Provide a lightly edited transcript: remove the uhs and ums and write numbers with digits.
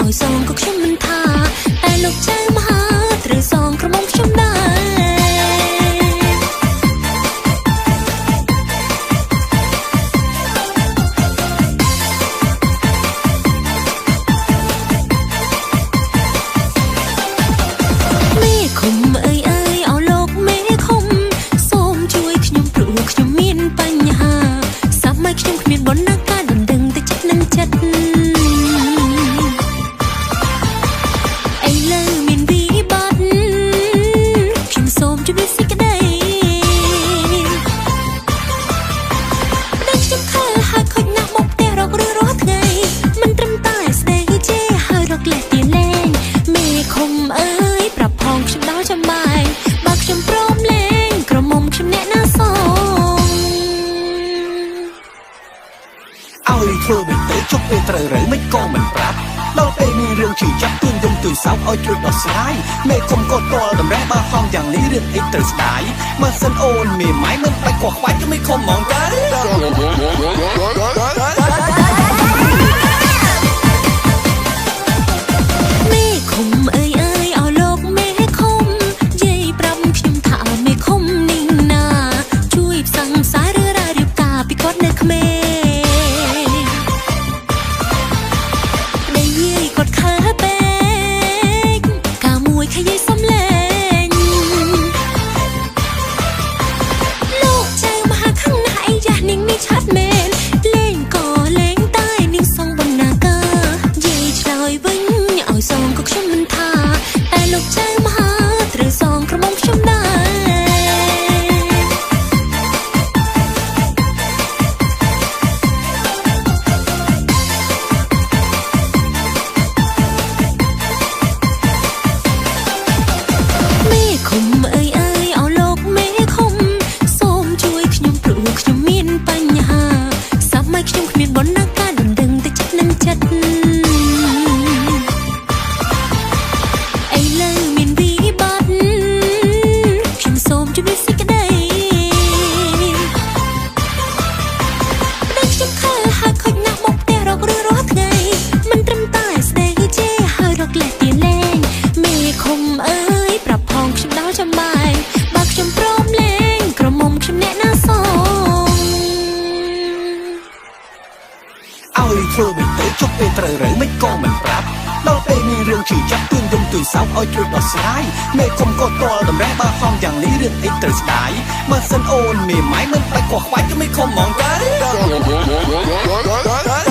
ឲ្យសងក៏ខ្ញុំមិនថាតែលោកចៅមហាត្រូវសងក្រមុំខ្ញុំដែរធ្វើមិនទៅជប់ពេលត្រូវរើមិនក៏មិនប្រាប់ដល់ពេលមានរឿងជឿចាប់ទួញយំទួយសោកឲ្យជួយដោះស្រាយមេឃុំក៏តល់តម្រេះបើហងយ៉ាងនេះរឿងអីត្រូវស្ដាយបើសិនអូនមេម៉ាយមិនបាច់ខ្វះខ្វាយក៏មិនខំហ្មងដែរមេឃុំអើយអើយឲ្យលោកមេឃុំយាយប្រាប់ខ្ញុំថាមេឃុំនេះណាជួយផ្សងផ្សាយរឿងរ៉ាវរៀបការពីគាត់នៅក្មេងធ្វើមិនទៅជប់ពេលត្រូវរើមិនក៏មិនប្រាប់ដល់ពេលមានរឿងជឿចាប់ទួញយំទួយសោកឲ្យជួយដោះស្រាយមេឃុំក៏តល់តម្រេះបើហងយ៉ាងនេះរឿងអីត្រូវស្ដាយបើសិនអូនមេម៉ាយមិនបាច់ខ្វះខ្វាយក៏មិនខំហ្មងដែរ